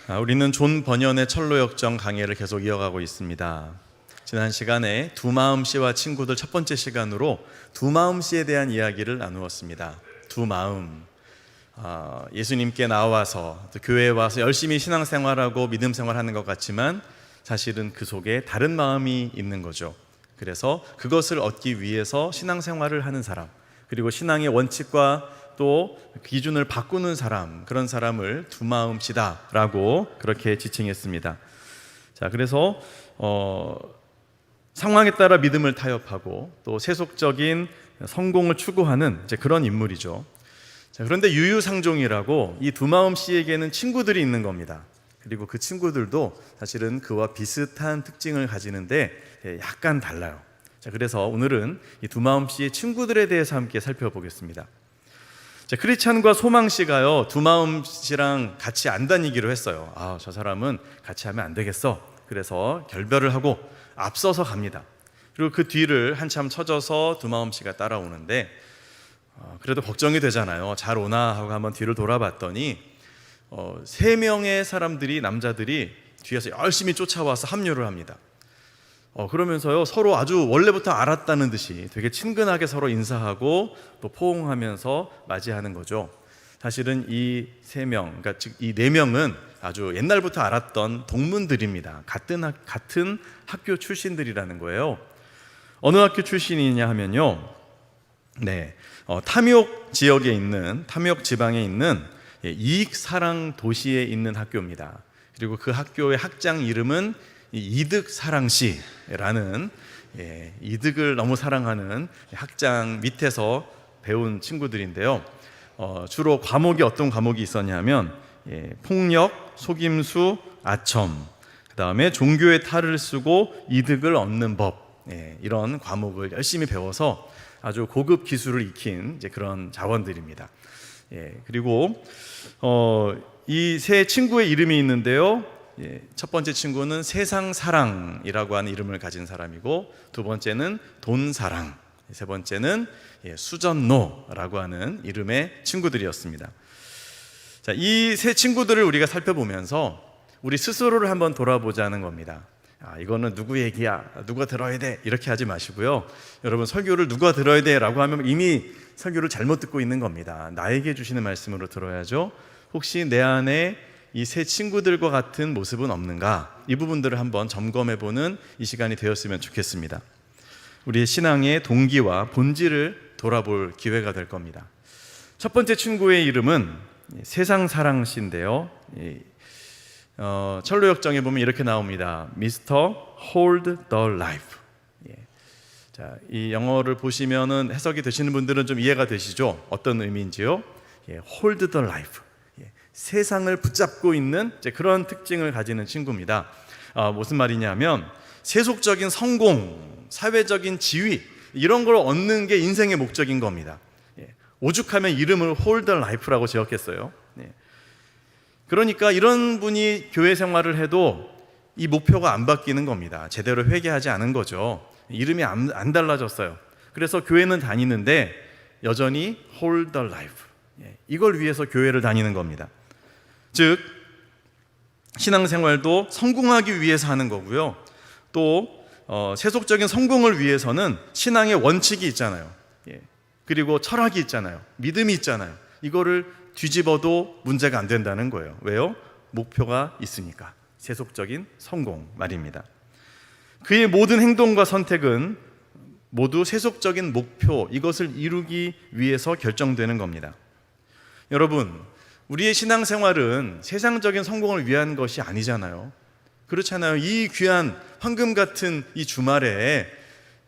우리는 존 버년의 철로역정 강해를 계속 이어가고 있습니다. 지난 시간에 두마음 씨와 친구들 첫 번째 시간으로 두마음 씨에 대한 이야기를 나누었습니다. 두마음, 예수님께 나와서 또 교회에 와서 열심히 신앙생활하고 믿음 생활하는 것 같지만 사실은 그 속에 다른 마음이 있는 거죠. 그래서 그것을 얻기 위해서 신앙생활을 하는 사람, 그리고 신앙의 원칙과 또 기준을 바꾸는 사람, 그런 사람을 두마음씨다라고 그렇게 지칭했습니다. 자, 그래서 상황에 따라 믿음을 타협하고 또 세속적인 성공을 추구하는 이제 그런 인물이죠. 자, 그런데 유유상종이라고 이 두마음씨에게는 친구들이 있는 겁니다. 그리고 그 친구들도 사실은 그와 비슷한 특징을 가지는데 약간 달라요. 자, 그래서 오늘은 이 두마음씨의 친구들에 대해서 함께 살펴보겠습니다. 자, 크리스찬과 소망씨가요, 두마음씨랑 같이 안 다니기로 했어요. 저 사람은 같이 하면 안 되겠어. 그래서 결별을 하고 앞서서 갑니다. 그리고 그 뒤를 한참 쳐져서 두마음씨가 따라오는데 그래도 걱정이 되잖아요. 잘 오나 하고 한번 뒤를 돌아봤더니 3명의 사람들이, 남자들이 뒤에서 열심히 쫓아와서 합류를 합니다. 그러면서요, 서로 아주 원래부터 알았다는 듯이 되게 친근하게 서로 인사하고 또 포옹하면서 맞이하는 거죠. 사실은 이 3명, 그러니까 즉 이 4명은 아주 옛날부터 알았던 동문들입니다. 같은 학교 출신들이라는 거예요. 어느 학교 출신이냐 하면요, 탐욕 지역에 있는, 탐욕 지방에 있는 이익사랑 도시에 있는 학교입니다. 그리고 그 학교의 학장 이름은 이득사랑시라는, 이득을 너무 사랑하는 학장 밑에서 배운 친구들인데요. 주로 과목이 어떤 과목이 있었냐면 폭력, 속임수, 아첨, 그 다음에 종교의 탈을 쓰고 이득을 얻는 법, 이런 과목을 열심히 배워서 아주 고급 기술을 익힌 이제 그런 자원들입니다. 그리고 이 세 친구의 이름이 있는데요. 첫 번째 친구는 세상사랑이라고 하는 이름을 가진 사람이고, 두 번째는 돈사랑, 세 번째는 수전노라고 하는 이름의 친구들이었습니다. 자, 이 세 친구들을 우리가 살펴보면서 우리 스스로를 한번 돌아보자는 겁니다. 이거는 누구 얘기야, 누가 들어야 돼, 이렇게 하지 마시고요. 여러분, 설교를 누가 들어야 돼 라고 하면 이미 설교를 잘못 듣고 있는 겁니다. 나에게 주시는 말씀으로 들어야죠. 혹시 내 안에 이 세 친구들과 같은 모습은 없는가, 이 부분들을 한번 점검해보는 이 시간이 되었으면 좋겠습니다. 우리의 신앙의 동기와 본질을 돌아볼 기회가 될 겁니다. 첫 번째 친구의 이름은 세상사랑씨인데요, 철로역정에 보면 이렇게 나옵니다. Mr. Hold the Life. 자, 이 영어를 보시면은 해석이 되시는 분들은 좀 이해가 되시죠? 어떤 의미인지요? Hold the Life. 세상을 붙잡고 있는 이제 그런 특징을 가지는 친구입니다. 무슨 말이냐면 세속적인 성공, 사회적인 지위, 이런 걸 얻는 게 인생의 목적인 겁니다. 오죽하면 이름을 Hold the Life라고 지었겠어요. 그러니까 이런 분이 교회 생활을 해도 이 목표가 안 바뀌는 겁니다. 제대로 회개하지 않은 거죠. 이름이 안 달라졌어요. 그래서 교회는 다니는데 여전히 Hold the Life, 이걸 위해서 교회를 다니는 겁니다. 즉 신앙생활도 성공하기 위해서 하는 거고요, 또 세속적인 성공을 위해서는 신앙의 원칙이 있잖아요. 그리고 철학이 있잖아요. 믿음이 있잖아요. 이거를 뒤집어도 문제가 안 된다는 거예요. 왜요? 목표가 있으니까. 세속적인 성공 말입니다. 그의 모든 행동과 선택은 모두 세속적인 목표, 이것을 이루기 위해서 결정되는 겁니다. 여러분, 우리의 신앙생활은 세상적인 성공을 위한 것이 아니잖아요. 그렇잖아요. 이 귀한 황금 같은 이 주말에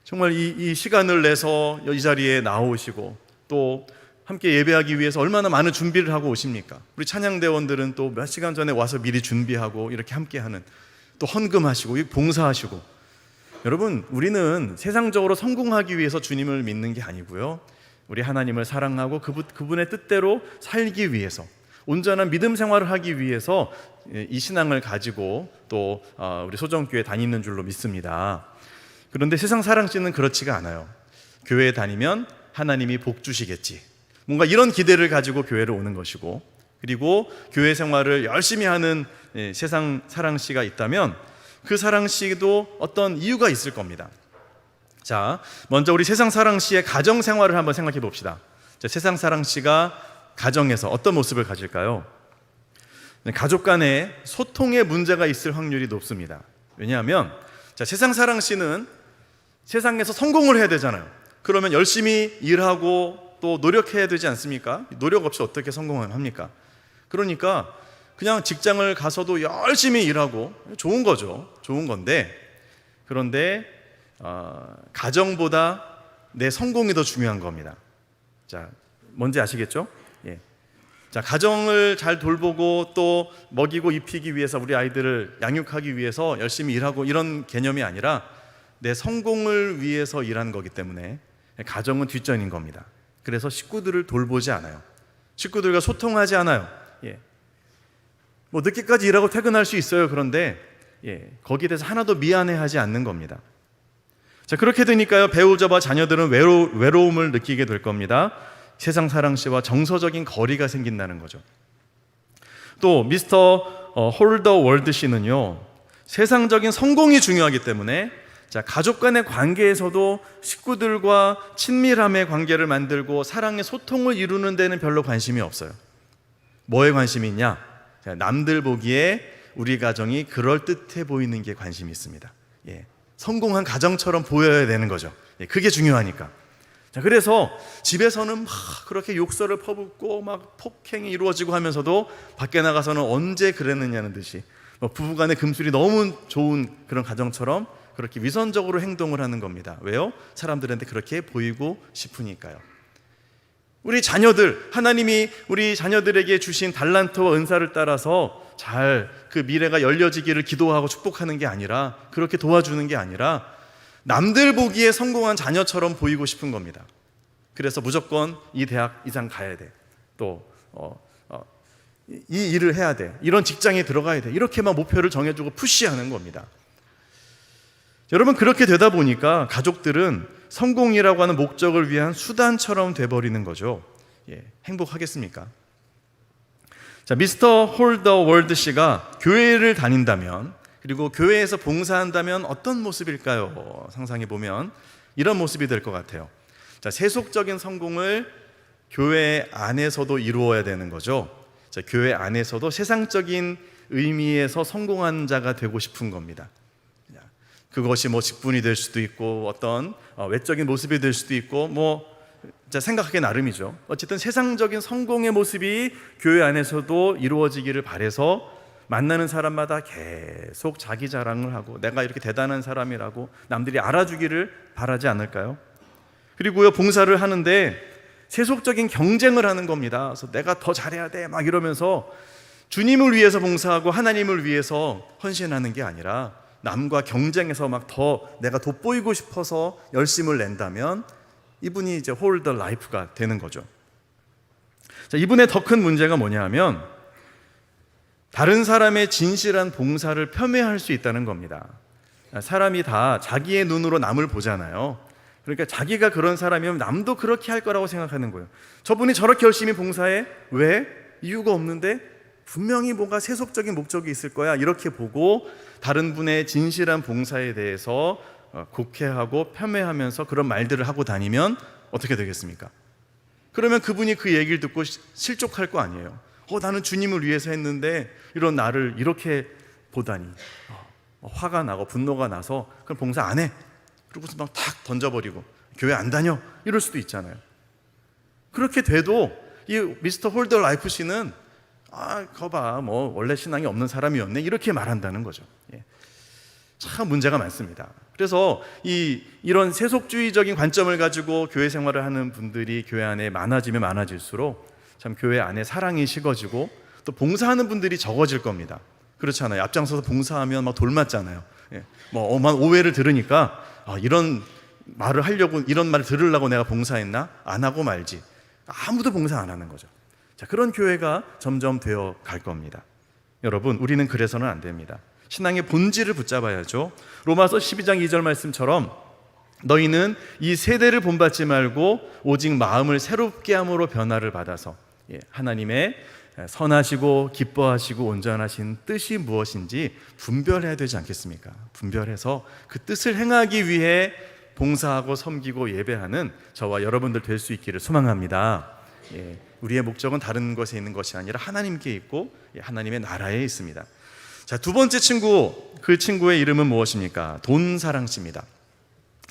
정말 이 시간을 내서 이 자리에 나오시고 또 함께 예배하기 위해서 얼마나 많은 준비를 하고 오십니까? 우리 찬양대원들은 또 몇 시간 전에 와서 미리 준비하고 이렇게 함께하는, 또 헌금하시고 봉사하시고. 여러분, 우리는 세상적으로 성공하기 위해서 주님을 믿는 게 아니고요, 우리 하나님을 사랑하고 그분의 뜻대로 살기 위해서, 온전한 믿음 생활을 하기 위해서 이 신앙을 가지고 또 우리 소정교회 다니는 줄로 믿습니다. 그런데 세상 사랑씨는 그렇지가 않아요. 교회에 다니면 하나님이 복 주시겠지, 뭔가 이런 기대를 가지고 교회를 오는 것이고, 그리고 교회 생활을 열심히 하는 세상 사랑씨가 있다면 그 사랑씨도 어떤 이유가 있을 겁니다. 자, 먼저 우리 세상 사랑씨의 가정 생활을 한번 생각해 봅시다. 자, 세상 사랑씨가 가정에서 어떤 모습을 가질까요? 가족 간에 소통에 문제가 있을 확률이 높습니다. 왜냐하면 자, 세상 사랑씨는 세상에서 성공을 해야 되잖아요. 그러면 열심히 일하고 또 노력해야 되지 않습니까? 노력 없이 어떻게 성공을 합니까? 그러니까 그냥 직장을 가서도 열심히 일하고 좋은 거죠. 좋은 건데, 그런데 가정보다 내 성공이 더 중요한 겁니다. 자, 뭔지 아시겠죠? 예. 자, 가정을 잘 돌보고 또 먹이고 입히기 위해서, 우리 아이들을 양육하기 위해서 열심히 일하고 이런 개념이 아니라 내 성공을 위해서 일하는 거기 때문에 가정은 뒷전인 겁니다. 그래서 식구들을 돌보지 않아요. 식구들과 소통하지 않아요. 예. 뭐 늦게까지 일하고 퇴근할 수 있어요. 그런데 거기에 대해서 하나도 미안해하지 않는 겁니다. 자, 그렇게 되니까요, 배우자와 자녀들은 외로움을 느끼게 될 겁니다. 세상 사랑씨와 정서적인 거리가 생긴다는 거죠. 또 미스터 홀더 월드 씨는요, 세상적인 성공이 중요하기 때문에 자, 가족 간의 관계에서도 식구들과 친밀함의 관계를 만들고 사랑의 소통을 이루는 데는 별로 관심이 없어요. 뭐에 관심이 있냐? 자, 남들 보기에 우리 가정이 그럴듯해 보이는 게 관심이 있습니다. 예, 성공한 가정처럼 보여야 되는 거죠. 예, 그게 중요하니까. 자, 그래서 집에서는 막 그렇게 욕설을 퍼붓고 막 폭행이 이루어지고 하면서도 밖에 나가서는 언제 그랬느냐는 듯이 부부간의 금술이 너무 좋은 그런 가정처럼 그렇게 위선적으로 행동을 하는 겁니다. 왜요? 사람들한테 그렇게 보이고 싶으니까요. 우리 자녀들, 하나님이 우리 자녀들에게 주신 달란트와 은사를 따라서 잘 그 미래가 열려지기를 기도하고 축복하는 게 아니라, 그렇게 도와주는 게 아니라 남들 보기에 성공한 자녀처럼 보이고 싶은 겁니다. 그래서 무조건 이 대학 이상 가야 돼, 또 이 일을 해야 돼, 이런 직장에 들어가야 돼, 이렇게만 목표를 정해주고 푸시하는 겁니다. 여러분, 그렇게 되다 보니까 가족들은 성공이라고 하는 목적을 위한 수단처럼 돼버리는 거죠. 예, 행복하겠습니까? 자, 미스터 홀더 월드 씨가 교회를 다닌다면, 그리고 교회에서 봉사한다면 어떤 모습일까요? 상상해 보면 이런 모습이 될 것 같아요. 자, 세속적인 성공을 교회 안에서도 이루어야 되는 거죠. 자, 교회 안에서도 세상적인 의미에서 성공한 자가 되고 싶은 겁니다. 그것이 뭐 직분이 될 수도 있고 어떤 외적인 모습이 될 수도 있고 생각하기 나름이죠. 어쨌든 세상적인 성공의 모습이 교회 안에서도 이루어지기를 바라서 만나는 사람마다 계속 자기 자랑을 하고 내가 이렇게 대단한 사람이라고 남들이 알아주기를 바라지 않을까요? 그리고요, 봉사를 하는데 세속적인 경쟁을 하는 겁니다. 그래서 내가 더 잘해야 돼 막 이러면서 주님을 위해서 봉사하고 하나님을 위해서 헌신하는 게 아니라 남과 경쟁해서 막 더 내가 돋보이고 싶어서 열심을 낸다면 이분이 이제 홀더 라이프가 되는 거죠. 자, 이분의 더 큰 문제가 뭐냐 하면 다른 사람의 진실한 봉사를 폄훼할 수 있다는 겁니다. 사람이 다 자기의 눈으로 남을 보잖아요. 그러니까 자기가 그런 사람이면 남도 그렇게 할 거라고 생각하는 거예요. 저분이 저렇게 열심히 봉사해? 왜? 이유가 없는데 분명히 뭔가 세속적인 목적이 있을 거야, 이렇게 보고 다른 분의 진실한 봉사에 대해서 곡해하고 폄훼하면서 그런 말들을 하고 다니면 어떻게 되겠습니까? 그러면 그분이 그 얘기를 듣고 실족할 거 아니에요. 나는 주님을 위해서 했는데 이런 나를 이렇게 보다니. 화가 나고 분노가 나서 그럼 봉사 안 해, 그러고서 막 탁 던져버리고 교회 안 다녀, 이럴 수도 있잖아요. 그렇게 돼도 이 미스터 홀더 라이프 씨는 거봐, 원래 신앙이 없는 사람이었네, 이렇게 말한다는 거죠. 예. 참 문제가 많습니다. 그래서 이런 세속주의적인 관점을 가지고 교회 생활을 하는 분들이 교회 안에 많아지면 많아질수록 참 교회 안에 사랑이 식어지고 또 봉사하는 분들이 적어질 겁니다. 그렇잖아요. 앞장서서 봉사하면 막 돌맞잖아요. 예. 엄한 오해를 들으니까 이런 말을 하려고, 이런 말을 들으려고 내가 봉사했나? 안 하고 말지. 아무도 봉사 안 하는 거죠. 자, 그런 교회가 점점 되어 갈 겁니다. 여러분, 우리는 그래서는 안 됩니다. 신앙의 본질을 붙잡아야죠. 로마서 12장 2절 말씀처럼 너희는 이 세대를 본받지 말고 오직 마음을 새롭게 함으로 변화를 받아서 하나님의 선하시고 기뻐하시고 온전하신 뜻이 무엇인지 분별해야 되지 않겠습니까? 분별해서 그 뜻을 행하기 위해 봉사하고 섬기고 예배하는 저와 여러분들 될 수 있기를 소망합니다. 우리의 목적은 다른 것에 있는 것이 아니라 하나님께 있고 하나님의 나라에 있습니다. 자, 두 번째 친구, 그 친구의 이름은 무엇입니까? 돈 사랑씨입니다.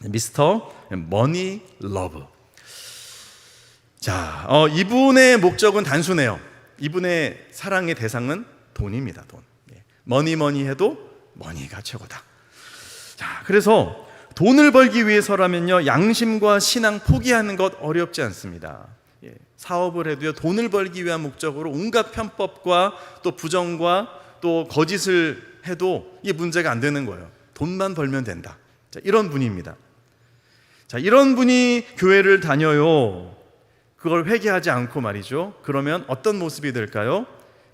미스터 머니 러브. 자, 이분의 목적은 단순해요. 이분의 사랑의 대상은 돈입니다. 돈. 머니 해도 머니가 최고다. 자, 그래서 돈을 벌기 위해서라면요, 양심과 신앙 포기하는 것 어렵지 않습니다. 사업을 해도요, 돈을 벌기 위한 목적으로 온갖 편법과 또 부정과 또 거짓을 해도 이게 문제가 안 되는 거예요. 돈만 벌면 된다. 자, 이런 분입니다. 자, 이런 분이 교회를 다녀요. 그걸 회개하지 않고 말이죠. 그러면 어떤 모습이 될까요?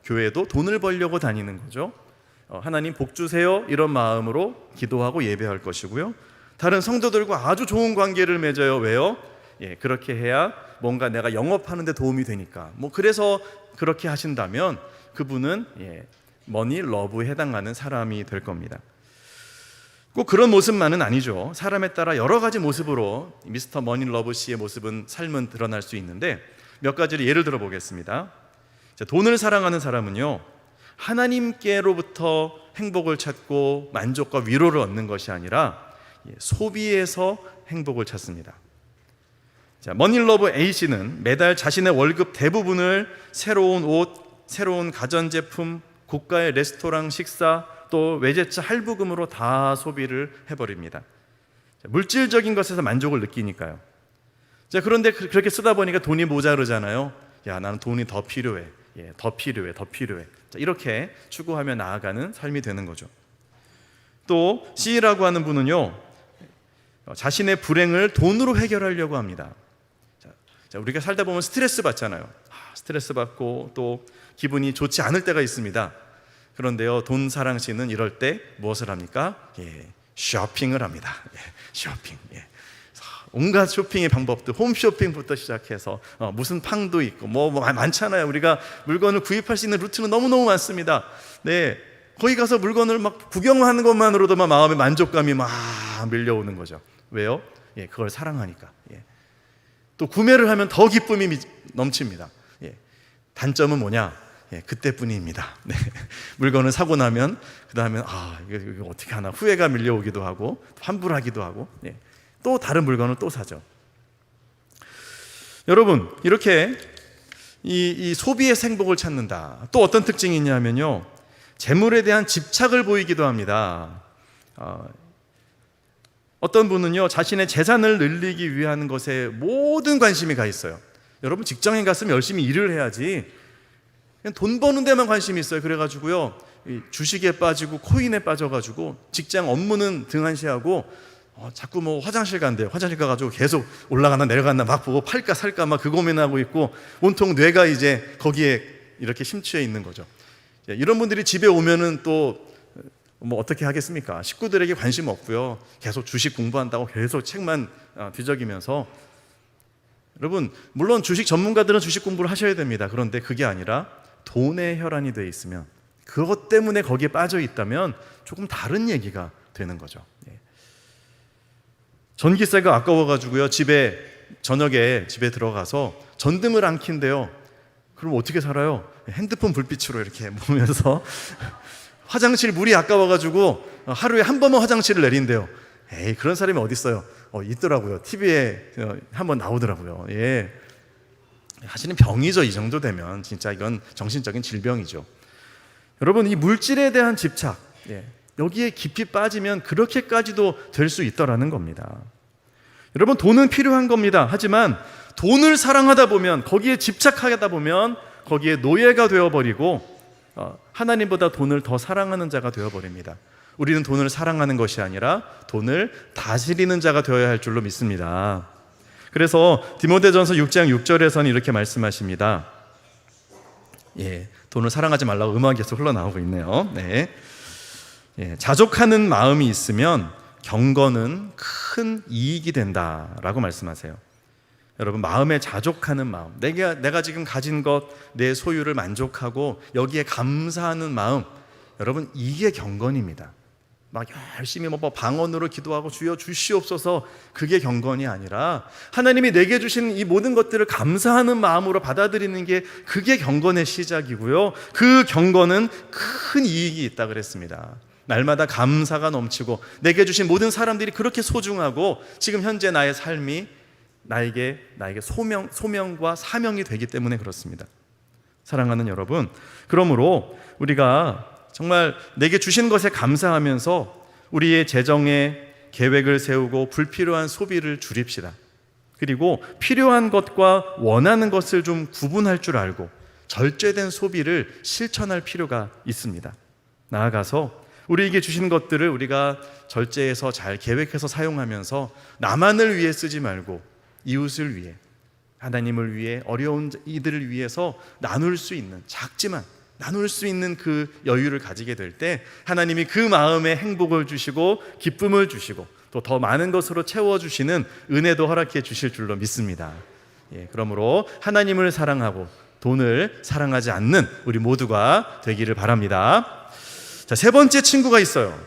교회도 돈을 벌려고 다니는 거죠. 하나님 복 주세요, 이런 마음으로 기도하고 예배할 것이고요. 다른 성도들과 아주 좋은 관계를 맺어요. 왜요? 그렇게 해야 뭔가 내가 영업하는 데 도움이 되니까. 그래서 그렇게 하신다면 그분은 머니 러브에 해당하는 사람이 될 겁니다. 꼭 그런 모습만은 아니죠. 사람에 따라 여러 가지 모습으로 미스터 머니 러브 씨의 모습은, 삶은 드러날 수 있는데 몇 가지를 예를 들어 보겠습니다. 자, 돈을 사랑하는 사람은요, 하나님께로부터 행복을 찾고 만족과 위로를 얻는 것이 아니라 소비에서 행복을 찾습니다. 자, 머니 러브 A 씨는 매달 자신의 월급 대부분을 새로운 옷, 새로운 가전제품, 고가의 레스토랑 식사, 또 외제차 할부금으로 다 소비를 해버립니다. 자, 물질적인 것에서 만족을 느끼니까요. 자, 그런데 그렇게 쓰다 보니까 돈이 모자르잖아요. 야, 나는 돈이 더 필요해. 더 필요해. 자, 이렇게 추구하며 나아가는 삶이 되는 거죠. 또 C라고 하는 분은요, 자신의 불행을 돈으로 해결하려고 합니다. 자, 우리가 살다 보면 스트레스 받잖아요. 스트레스 받고 또 기분이 좋지 않을 때가 있습니다. 그런데요, 돈 사랑 씨는 이럴 때 무엇을 합니까? 쇼핑을 합니다. 쇼핑. 온갖 쇼핑의 방법들, 홈쇼핑부터 시작해서 무슨 팡도 있고 뭐 많잖아요. 우리가 물건을 구입할 수 있는 루트는 너무너무 많습니다. 네, 거기 가서 물건을 막 구경하는 것만으로도 막 마음의 만족감이 막 밀려오는 거죠. 왜요? 그걸 사랑하니까. 또 구매를 하면 더 기쁨이 넘칩니다. 단점은 뭐냐? 그때뿐입니다. 네. 물건을 사고 나면 그 다음에 이거 어떻게 하나 후회가 밀려오기도 하고 환불하기도 하고 또 다른 물건을 또 사죠. 여러분, 이렇게 이 소비의 행복을 찾는다. 또 어떤 특징이 있냐면요, 재물에 대한 집착을 보이기도 합니다. 어떤 분은요, 자신의 재산을 늘리기 위한 것에 모든 관심이 가 있어요. 여러분, 직장에 갔으면 열심히 일을 해야지 그냥 돈 버는 데만 관심이 있어요. 그래가지고요, 주식에 빠지고 코인에 빠져가지고 직장 업무는 등한시하고 자꾸 뭐 화장실 간대요. 화장실 가가지고 계속 올라갔나 내려갔나 막 보고 팔까 살까 막 그 고민하고 있고 온통 뇌가 이제 거기에 이렇게 심취해 있는 거죠. 이런 분들이 집에 오면은 또 뭐 어떻게 하겠습니까? 식구들에게 관심 없고요, 계속 주식 공부한다고 계속 책만 뒤적이면서. 여러분, 물론 주식 전문가들은 주식 공부를 하셔야 됩니다. 그런데 그게 아니라 돈에 혈안이 돼 있으면, 그것 때문에 거기에 빠져 있다면 조금 다른 얘기가 되는 거죠. 전기세가 아까워가지고요, 저녁에 집에 들어가서 전등을 안 킨대요. 그럼 어떻게 살아요? 핸드폰 불빛으로 이렇게 보면서 화장실 물이 아까워가지고 하루에 한 번만 화장실을 내린대요. 에이, 그런 사람이 어디 있어요? 있더라고요. TV에 한번 나오더라고요. 사실은 병이죠. 이 정도 되면 진짜 이건 정신적인 질병이죠. 여러분, 이 물질에 대한 집착, 여기에 깊이 빠지면 그렇게까지도 될 수 있더라는 겁니다. 여러분, 돈은 필요한 겁니다. 하지만 돈을 사랑하다 보면, 거기에 집착하다 보면 거기에 노예가 되어버리고 하나님보다 돈을 더 사랑하는 자가 되어버립니다. 우리는 돈을 사랑하는 것이 아니라 돈을 다스리는 자가 되어야 할 줄로 믿습니다. 그래서 디모데전서 6장 6절에서는 이렇게 말씀하십니다. 돈을 사랑하지 말라고 음악이 계속 흘러나오고 있네요. 자족하는 마음이 있으면 경건은 큰 이익이 된다라고 말씀하세요. 여러분, 마음에 자족하는 마음, 내가 지금 가진 것, 내 소유를 만족하고 여기에 감사하는 마음, 여러분, 이게 경건입니다. 막 열심히 뭐 방언으로 기도하고 주여 주시옵소서, 그게 경건이 아니라 하나님이 내게 주신 이 모든 것들을 감사하는 마음으로 받아들이는 게, 그게 경건의 시작이고요. 그 경건은 큰 이익이 있다 그랬습니다. 날마다 감사가 넘치고 내게 주신 모든 사람들이 그렇게 소중하고 지금 현재 나의 삶이 나에게 소명과 사명이 되기 때문에 그렇습니다. 사랑하는 여러분, 그러므로 우리가 정말 내게 주신 것에 감사하면서 우리의 재정에 계획을 세우고 불필요한 소비를 줄입시다. 그리고 필요한 것과 원하는 것을 좀 구분할 줄 알고 절제된 소비를 실천할 필요가 있습니다. 나아가서 우리에게 주신 것들을 우리가 절제해서 잘 계획해서 사용하면서 나만을 위해 쓰지 말고 이웃을 위해, 하나님을 위해, 어려운 이들을 위해서 나눌 수 있는, 작지만 나눌 수 있는 그 여유를 가지게 될 때 하나님이 그 마음에 행복을 주시고 기쁨을 주시고 또 더 많은 것으로 채워주시는 은혜도 허락해 주실 줄로 믿습니다. 그러므로 하나님을 사랑하고 돈을 사랑하지 않는 우리 모두가 되기를 바랍니다. 자, 세 번째 친구가 있어요.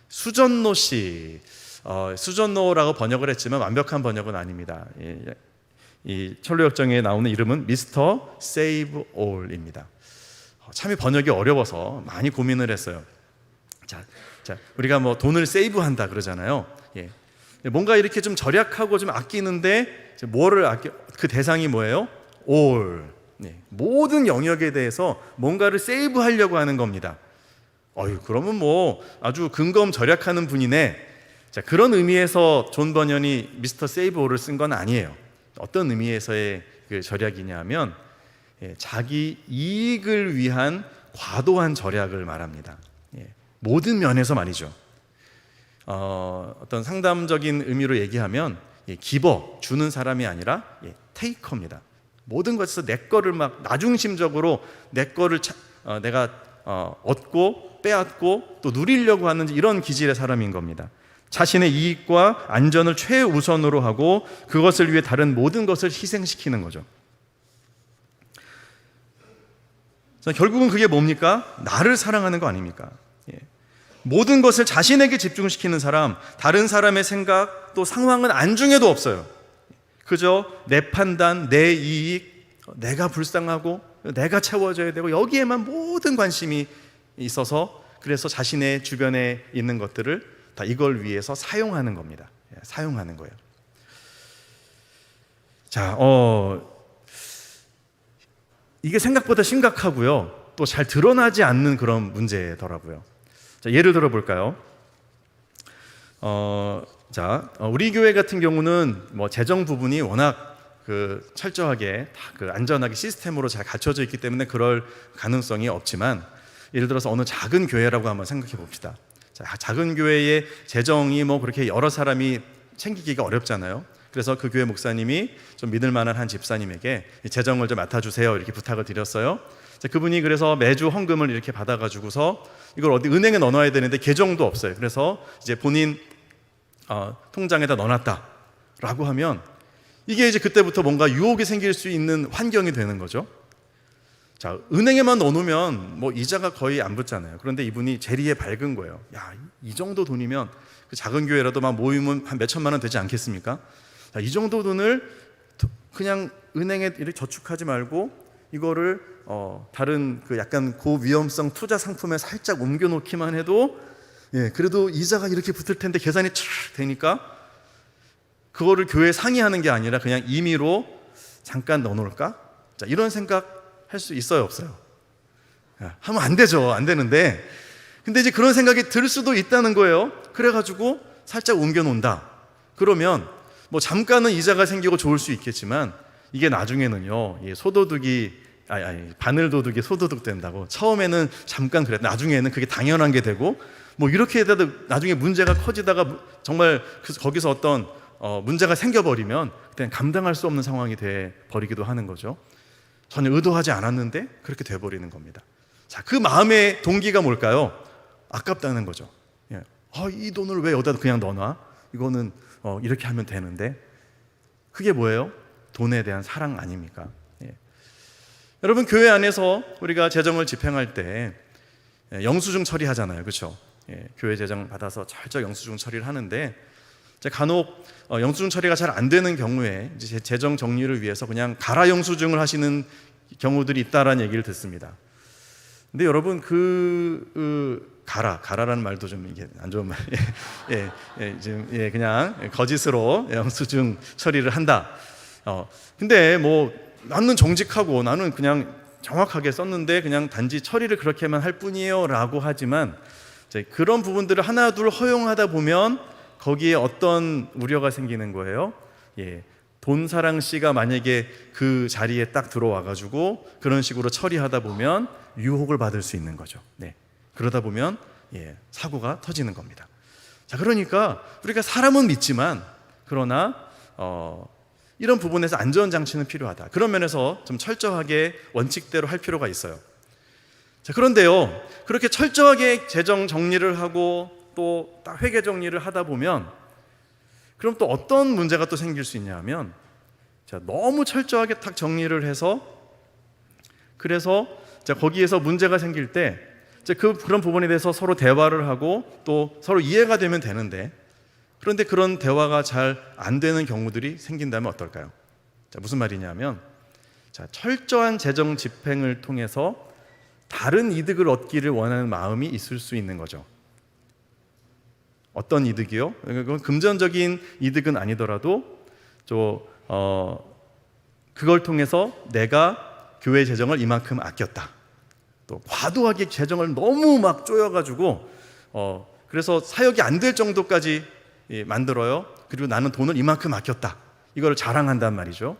수전노 씨. 수전노라고 번역을 했지만 완벽한 번역은 아닙니다. 이 철로역정에 나오는 이름은 미스터 세이브 올입니다. 참이 번역이 어려워서 많이 고민을 했어요. 자, 우리가 뭐 돈을 세이브한다 그러잖아요. 뭔가 이렇게 좀 절약하고 좀 아끼는데 뭐를 그 대상이 뭐예요? all. 모든 영역에 대해서 뭔가를 세이브하려고 하는 겁니다. 그러면 뭐 아주 근검 절약하는 분이네. 자, 그런 의미에서 존 버년이 미스터 세이브 올을 쓴 건 아니에요. 어떤 의미에서의 그 절약이냐면 자기 이익을 위한 과도한 절약을 말합니다. 모든 면에서 말이죠. 어떤 상담적인 의미로 얘기하면 기버, 주는 사람이 아니라 테이커입니다. 모든 것에서 내 거를 막 나중심적으로 내 거를 내가 얻고 빼앗고 또 누리려고 하는 이런 기질의 사람인 겁니다. 자신의 이익과 안전을 최우선으로 하고 그것을 위해 다른 모든 것을 희생시키는 거죠. 결국은 그게 뭡니까? 나를 사랑하는 거 아닙니까? 모든 것을 자신에게 집중시키는 사람, 다른 사람의 생각 또 상황은 안중에도 없어요. 그저 내 판단, 내 이익, 내가 불쌍하고 내가 채워져야 되고 여기에만 모든 관심이 있어서 그래서 자신의 주변에 있는 것들을 다 이걸 위해서 사용하는 겁니다. 사용하는 거예요. 자, 이게 생각보다 심각하고요. 또 잘 드러나지 않는 그런 문제더라고요. 자, 예를 들어 볼까요? 우리 교회 같은 경우는 뭐 재정 부분이 워낙 철저하게 다 안전하게 시스템으로 잘 갖춰져 있기 때문에 그럴 가능성이 없지만 예를 들어서 어느 작은 교회라고 한번 생각해 봅시다. 자, 작은 교회의 재정이 뭐 그렇게 여러 사람이 챙기기가 어렵잖아요. 그래서 그 교회 목사님이 좀 믿을 만한 한 집사님에게 재정을 좀 맡아주세요 이렇게 부탁을 드렸어요. 자, 그분이 그래서 매주 헌금을 이렇게 받아가지고서 이걸 어디 은행에 넣어놔야 되는데 계정도 없어요. 그래서 이제 본인 통장에다 넣어놨다라고 하면 이게 이제 그때부터 뭔가 유혹이 생길 수 있는 환경이 되는 거죠. 자, 은행에만 넣어놓으면 뭐 이자가 거의 안 붙잖아요. 그런데 이분이 재리에 밝은 거예요. 야, 이 정도 돈이면 그 작은 교회라도 막 모이면 한 몇 천만 원 되지 않겠습니까? 자, 이 정도 돈을 그냥 은행에 이렇게 저축하지 말고 이거를 다른 그 약간 고위험성 투자 상품에 살짝 옮겨놓기만 해도 그래도 이자가 이렇게 붙을 텐데 계산이 촥 되니까 그거를 교회에 상의하는 게 아니라 그냥 임의로 잠깐 넣어놓을까? 자, 이런 생각 할 수 있어요, 없어요? 하면 안 되죠. 안 되는데 근데 이제 그런 생각이 들 수도 있다는 거예요. 그래가지고 살짝 옮겨놓는다. 그러면 뭐 잠깐은 이자가 생기고 좋을 수 있겠지만 이게 나중에는요, 바늘도둑이 소도둑 된다고. 처음에는 잠깐 그래, 나중에는 그게 당연한 게 되고 뭐 이렇게 해도 나중에 문제가 커지다가 정말 거기서 어떤 문제가 생겨버리면 그때는 감당할 수 없는 상황이 돼 버리기도 하는 거죠. 전혀 의도하지 않았는데 그렇게 돼버리는 겁니다. 자, 그 마음의 동기가 뭘까요? 아깝다는 거죠. 이 돈을 왜 여기다 그냥 넣어놔? 이거는 이렇게 하면 되는데. 그게 뭐예요? 돈에 대한 사랑 아닙니까? 여러분, 교회 안에서 우리가 재정을 집행할 때 영수증 처리하잖아요, 그렇죠? 교회 재정 받아서 철저히 영수증 처리를 하는데, 간혹 영수증 처리가 잘 안 되는 경우에 이제 재정 정리를 위해서 그냥 가라 영수증을 하시는 경우들이 있다라는 얘기를 듣습니다. 근데 여러분, 가라라는 말도 좀 이게 안 좋은 말, 지금 그냥 거짓으로 영수증 처리를 한다. 근데 뭐 나는 정직하고 나는 그냥 정확하게 썼는데 그냥 단지 처리를 그렇게만 할 뿐이에요라고 하지만, 그런 부분들을 하나 둘 허용하다 보면 거기에 어떤 우려가 생기는 거예요? 돈사랑 씨가 만약에 그 자리에 딱 들어와가지고 그런 식으로 처리하다 보면 유혹을 받을 수 있는 거죠. 그러다 보면 사고가 터지는 겁니다. 자, 그러니까 우리가 사람은 믿지만, 그러나 이런 부분에서 안전장치는 필요하다. 그런 면에서 좀 철저하게 원칙대로 할 필요가 있어요. 자, 그런데요, 그렇게 철저하게 재정 정리를 하고 또 딱 회계 정리를 하다 보면 그럼 또 어떤 문제가 또 생길 수 있냐 하면, 너무 철저하게 딱 정리를 해서 그래서 거기에서 문제가 생길 때 그런 부분에 대해서 서로 대화를 하고 또 서로 이해가 되면 되는데, 그런데 그런 대화가 잘 안 되는 경우들이 생긴다면 어떨까요? 무슨 말이냐면, 철저한 재정 집행을 통해서 다른 이득을 얻기를 원하는 마음이 있을 수 있는 거죠. 어떤 이득이요? 그건 금전적인 이득은 아니더라도 그걸 통해서 내가 교회 재정을 이만큼 아꼈다. 또 과도하게 재정을 너무 막 쪼여가지고 그래서 사역이 안 될 정도까지 만들어요. 그리고 나는 돈을 이만큼 아꼈다. 이걸 자랑한단 말이죠.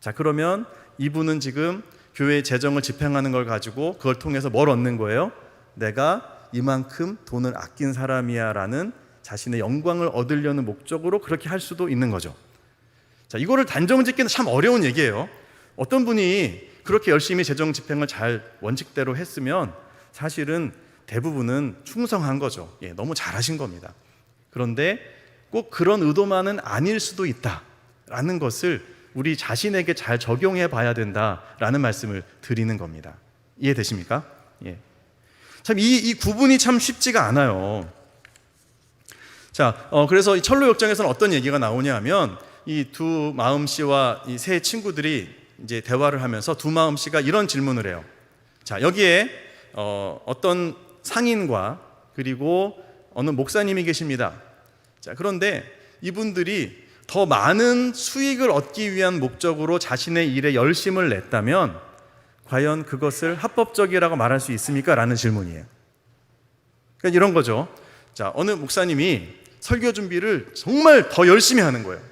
자, 그러면 이분은 지금 교회 재정을 집행하는 걸 가지고 그걸 통해서 뭘 얻는 거예요? 내가 이만큼 돈을 아낀 사람이야 라는 자신의 영광을 얻으려는 목적으로 그렇게 할 수도 있는 거죠. 자, 이거를 단정짓기는 참 어려운 얘기예요. 어떤 분이 그렇게 열심히 재정 집행을 잘 원칙대로 했으면 사실은 대부분은 충성한 거죠. 너무 잘하신 겁니다. 그런데 꼭 그런 의도만은 아닐 수도 있다라는 것을 우리 자신에게 잘 적용해 봐야 된다라는 말씀을 드리는 겁니다. 이해되십니까? 참 이 구분이 참 쉽지가 않아요. 자, 그래서 이 철로 역정에서는 어떤 얘기가 나오냐 하면, 이 두 마음 씨와 이 세 친구들이 이제 대화를 하면서 두 마음 씨가 이런 질문을 해요. 자, 여기에 어떤 상인과 그리고 어느 목사님이 계십니다. 자, 그런데 이분들이 더 많은 수익을 얻기 위한 목적으로 자신의 일에 열심을 냈다면 과연 그것을 합법적이라고 말할 수 있습니까? 라는 질문이에요. 그러니까 이런 거죠. 자, 어느 목사님이 설교 준비를 정말 더 열심히 하는 거예요.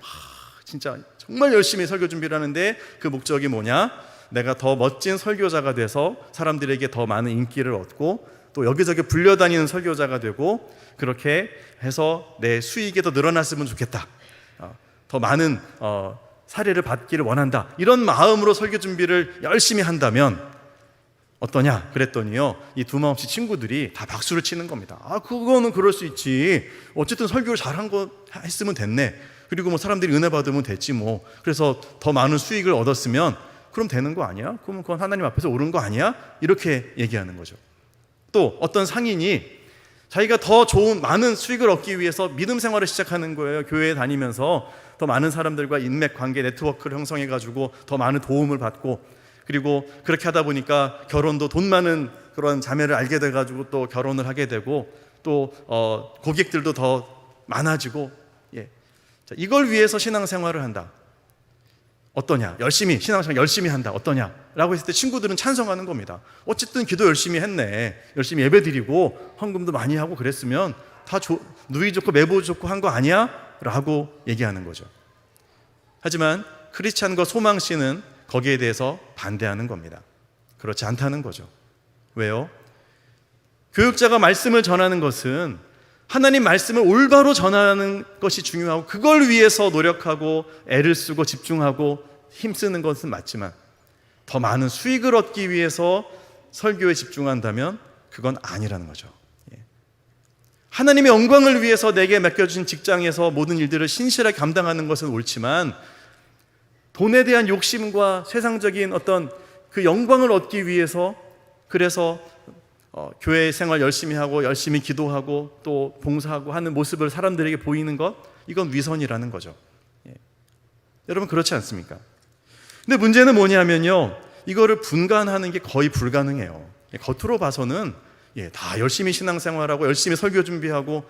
진짜 정말 열심히 설교 준비를 하는데 그 목적이 뭐냐? 내가 더 멋진 설교자가 돼서 사람들에게 더 많은 인기를 얻고 또 여기저기 불려다니는 설교자가 되고, 그렇게 해서 내 수익이 더 늘어났으면 좋겠다. 더 많은 사례를 받기를 원한다. 이런 마음으로 설교 준비를 열심히 한다면 어떠냐? 그랬더니요, 이 두 마음씨 친구들이 다 박수를 치는 겁니다. 그거는 그럴 수 있지. 어쨌든 설교를 잘한 거 했으면 됐네. 그리고 뭐 사람들이 은혜 받으면 됐지 뭐. 그래서 더 많은 수익을 얻었으면 그럼 되는 거 아니야? 그러면 그건 하나님 앞에서 옳은 거 아니야? 이렇게 얘기하는 거죠. 또 어떤 상인이 자기가 더 좋은 많은 수익을 얻기 위해서 믿음 생활을 시작하는 거예요. 교회에 다니면서 더 많은 사람들과 인맥 관계 네트워크를 형성해가지고 더 많은 도움을 받고, 그리고 그렇게 하다 보니까 결혼도 돈 많은 그런 자매를 알게 돼가지고 또 결혼을 하게 되고, 또 고객들도 더 많아지고, 자, 이걸 위해서 신앙생활을 한다. 어떠냐? 열심히 신앙생활 열심히 한다. 어떠냐? 라고 했을 때 친구들은 찬성하는 겁니다. 어쨌든 기도 열심히 했네. 열심히 예배드리고 헌금도 많이 하고 그랬으면 다 누이 좋고 매부 좋고 한 거 아니야? 라고 얘기하는 거죠. 하지만 크리스찬과 소망 씨는 거기에 대해서 반대하는 겁니다. 그렇지 않다는 거죠. 왜요? 교육자가 말씀을 전하는 것은 하나님 말씀을 올바로 전하는 것이 중요하고, 그걸 위해서 노력하고 애를 쓰고 집중하고 힘쓰는 것은 맞지만, 더 많은 수익을 얻기 위해서 설교에 집중한다면 그건 아니라는 거죠. 하나님의 영광을 위해서 내게 맡겨주신 직장에서 모든 일들을 신실하게 감당하는 것은 옳지만, 돈에 대한 욕심과 세상적인 어떤 그 영광을 얻기 위해서, 그래서 교회 생활 열심히 하고 열심히 기도하고 또 봉사하고 하는 모습을 사람들에게 보이는 것, 이건 위선이라는 거죠. 여러분 그렇지 않습니까? 근데 문제는 뭐냐면요, 이거를 분간하는 게 거의 불가능해요. 겉으로 봐서는 다 열심히 신앙생활하고 열심히 설교 준비하고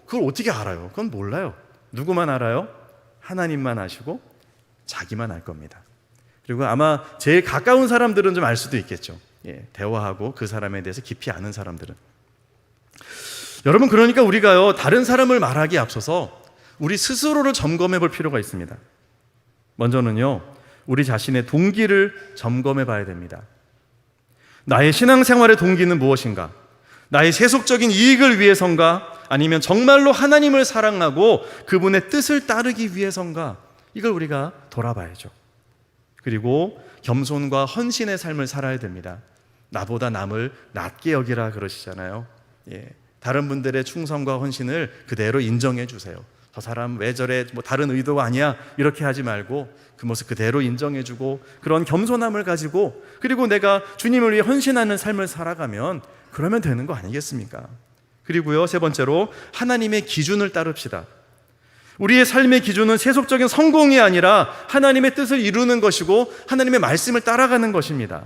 그걸 어떻게 알아요? 그건 몰라요. 누구만 알아요? 하나님만 아시고 자기만 알 겁니다. 그리고 아마 제일 가까운 사람들은 좀 알 수도 있겠죠. 대화하고 그 사람에 대해서 깊이 아는 사람들은. 여러분 그러니까 우리가요, 다른 사람을 말하기에 앞서서 우리 스스로를 점검해 볼 필요가 있습니다. 먼저는요, 우리 자신의 동기를 점검해 봐야 됩니다. 나의 신앙생활의 동기는 무엇인가? 나의 세속적인 이익을 위해선가? 아니면 정말로 하나님을 사랑하고 그분의 뜻을 따르기 위해선가? 이걸 우리가 돌아봐야죠. 그리고 겸손과 헌신의 삶을 살아야 됩니다. 나보다 남을 낮게 여기라 그러시잖아요. 다른 분들의 충성과 헌신을 그대로 인정해 주세요. 저 사람 왜 저래, 다른 의도가 아니야, 이렇게 하지 말고 그 모습 그대로 인정해 주고, 그런 겸손함을 가지고, 그리고 내가 주님을 위해 헌신하는 삶을 살아가면 그러면 되는 거 아니겠습니까? 그리고요, 세 번째로 하나님의 기준을 따릅시다. 우리의 삶의 기준은 세속적인 성공이 아니라 하나님의 뜻을 이루는 것이고 하나님의 말씀을 따라가는 것입니다.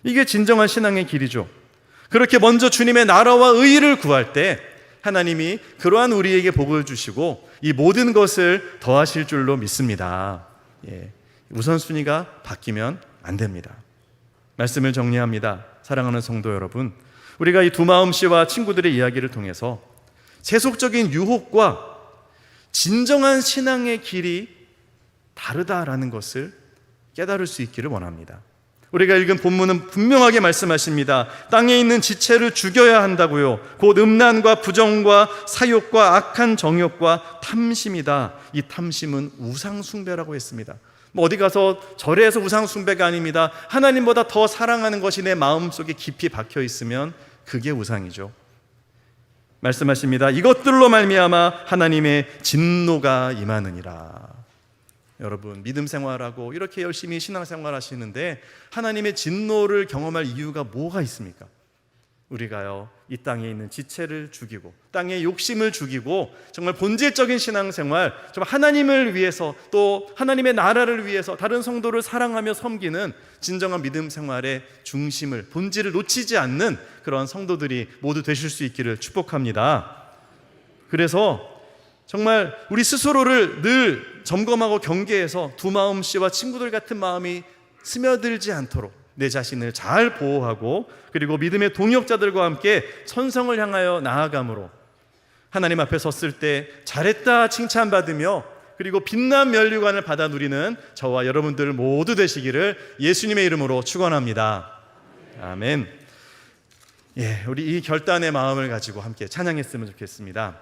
이게 진정한 신앙의 길이죠. 그렇게 먼저 주님의 나라와 의의를 구할 때 하나님이 그러한 우리에게 복을 주시고 이 모든 것을 더하실 줄로 믿습니다. 우선순위가 바뀌면 안 됩니다. 말씀을 정리합니다. 사랑하는 성도 여러분, 우리가 이 두마음 씨와 친구들의 이야기를 통해서 세속적인 유혹과 진정한 신앙의 길이 다르다라는 것을 깨달을 수 있기를 원합니다. 우리가 읽은 본문은 분명하게 말씀하십니다. 땅에 있는 지체를 죽여야 한다고요. 곧 음란과 부정과 사욕과 악한 정욕과 탐심이다. 이 탐심은 우상숭배라고 했습니다. 어디 가서 절에서 우상숭배가 아닙니다. 하나님보다 더 사랑하는 것이 내 마음속에 깊이 박혀 있으면 그게 우상이죠. 말씀하십니다. 이것들로 말미암아 하나님의 진노가 임하느니라. 여러분, 믿음 생활하고 이렇게 열심히 신앙생활 하시는데 하나님의 진노를 경험할 이유가 뭐가 있습니까? 우리가요, 이 땅에 있는 지체를 죽이고 땅의 욕심을 죽이고 정말 본질적인 신앙생활, 좀 하나님을 위해서 또 하나님의 나라를 위해서 다른 성도를 사랑하며 섬기는 진정한 믿음 생활의 중심을, 본질을 놓치지 않는 그런 성도들이 모두 되실 수 있기를 축복합니다. 그래서 정말 우리 스스로를 늘 점검하고 경계해서 두마음 씨와 친구들 같은 마음이 스며들지 않도록 내 자신을 잘 보호하고, 그리고 믿음의 동역자들과 함께 천성을 향하여 나아감으로 하나님 앞에 섰을 때 잘했다 칭찬받으며 그리고 빛난 면류관을 받아 누리는 저와 여러분들 모두 되시기를 예수님의 이름으로 축원합니다. 아멘. 우리 이 결단의 마음을 가지고 함께 찬양했으면 좋겠습니다.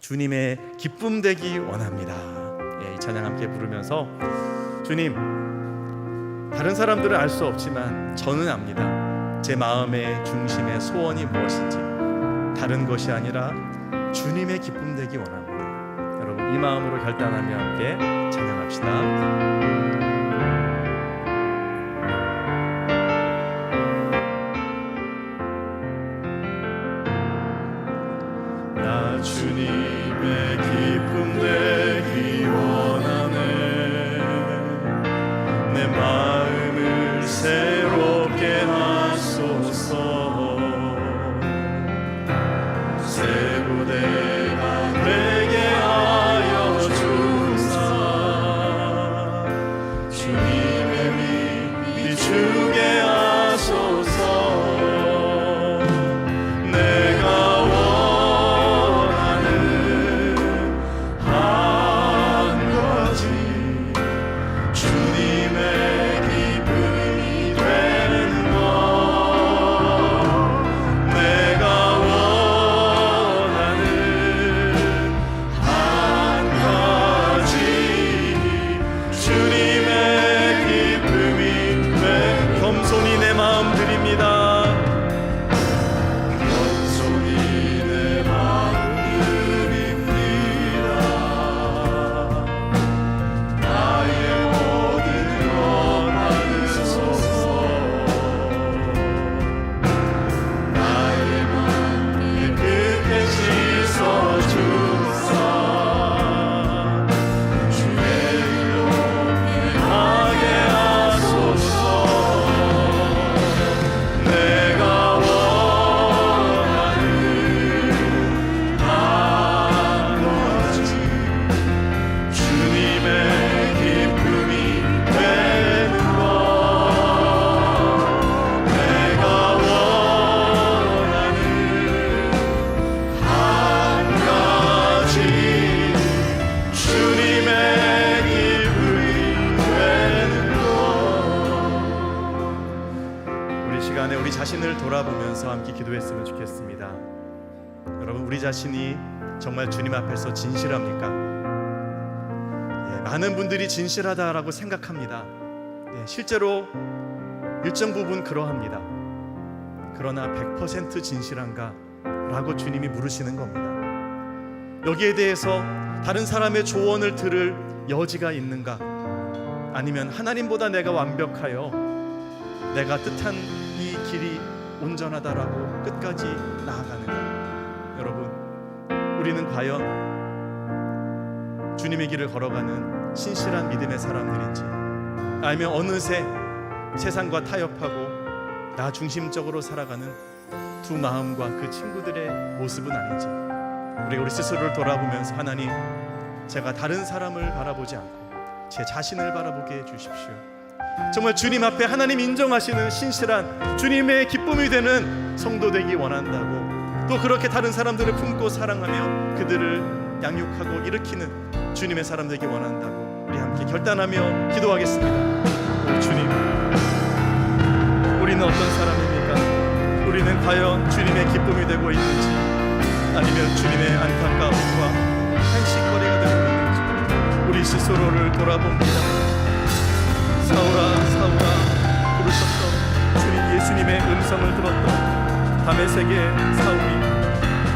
주님의 기쁨 되기 원합니다. 이 찬양 함께 부르면서, 주님, 다른 사람들은 알 수 없지만 저는 압니다. 제 마음의 중심의 소원이 무엇인지. 다른 것이 아니라 주님의 기쁨 되기 원합니다. 여러분, 이 마음으로 결단하며 함께 찬양합시다. 나 주님의 기쁨 되기 원하네. 내 마음을 새롭게 하소서. 새 부대가 되게 하여 주사. 주님의 빛 비추게 하소서. 내가 원하는 돌아보면서 함께 기도했으면 좋겠습니다. 여러분, 우리 자신이 정말 주님 앞에서 진실합니까? 많은 분들이 진실하다라고 생각합니다. 실제로 일정 부분 그러합니다. 그러나 100% 진실한가? 라고 주님이 물으시는 겁니다. 여기에 대해서 다른 사람의 조언을 들을 여지가 있는가? 아니면 하나님보다 내가 완벽하여 내가 뜻한 이 길이 온전하다라고 끝까지 나아가는가? 여러분, 우리는 과연 주님의 길을 걸어가는 신실한 믿음의 사람들인지, 아니면 어느새 세상과 타협하고 나 중심적으로 살아가는 두 마음과 그 친구들의 모습은 아닌지, 우리 스스로를 돌아보면서 하나님, 제가 다른 사람을 바라보지 않고 제 자신을 바라보게 해주십시오. 정말 주님 앞에 하나님 인정하시는 신실한 주님의 기쁨이 되는 성도 되기 원한다고, 또 그렇게 다른 사람들을 품고 사랑하며 그들을 양육하고 일으키는 주님의 사람 되기 원한다고 우리 함께 결단하며 기도하겠습니다. 오 주님, 우리는 어떤 사람입니까? 우리는 과연 주님의 기쁨이 되고 있는지, 아니면 주님의 안타까움과 한식거리가 되고 있는지 우리 스스로를 돌아봅니다. 사울아 사울아 부르셨던 주님 예수님의 음성을 들었던 다메섹의 사울이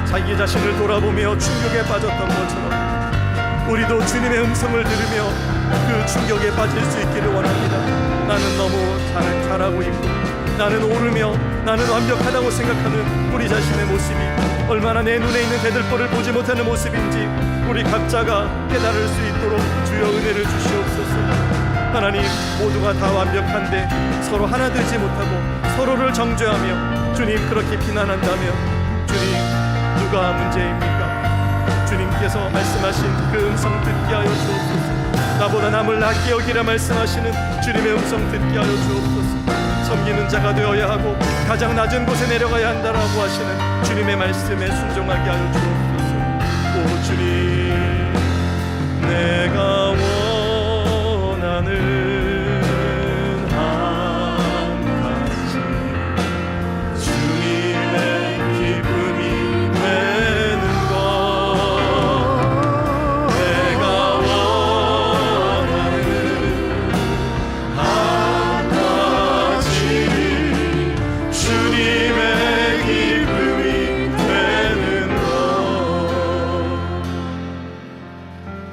자기 자신을 돌아보며 충격에 빠졌던 것처럼 우리도 주님의 음성을 들으며 그 충격에 빠질 수 있기를 원합니다. 나는 너무 잘하고 있고, 나는 오르며 나는 완벽하다고 생각하는 우리 자신의 모습이 얼마나 내 눈에 있는 대들보를 보지 못하는 모습인지 우리 각자가 깨달을 수 있도록 주여 은혜를 주시옵소서. 하나님, 모두가 다 완벽한데 서로 하나 되지 못하고 서로를 정죄하며 주님 그렇게 비난한다면 주님, 누가 문제입니까? 주님께서 말씀하신 그 음성 듣게 하여 주옵소서. 나보다 남을 낮게 여기라 말씀하시는 주님의 음성 듣게 하여 주옵소서. 섬기는 자가 되어야 하고 가장 낮은 곳에 내려가야 한다라고 하시는 주님의 말씀에 순종하게 하여 주옵소서. 오 주님, 내가 원하는 한 가지 주님의 기쁨이 되는 것, 내가 원하는 한 가지 주님의 기쁨이 되는 것.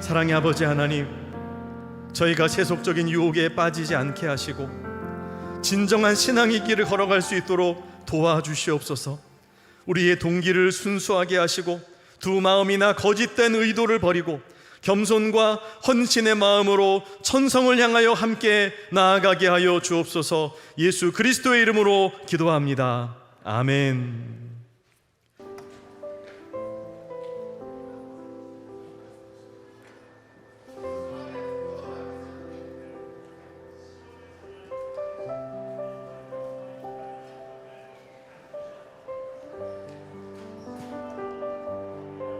사랑의 아버지 하나님, 저희가 세속적인 유혹에 빠지지 않게 하시고 진정한 신앙의 길을 걸어갈 수 있도록 도와주시옵소서. 우리의 동기를 순수하게 하시고 두 마음이나 거짓된 의도를 버리고 겸손과 헌신의 마음으로 천성을 향하여 함께 나아가게 하여 주옵소서. 예수 그리스도의 이름으로 기도합니다. 아멘.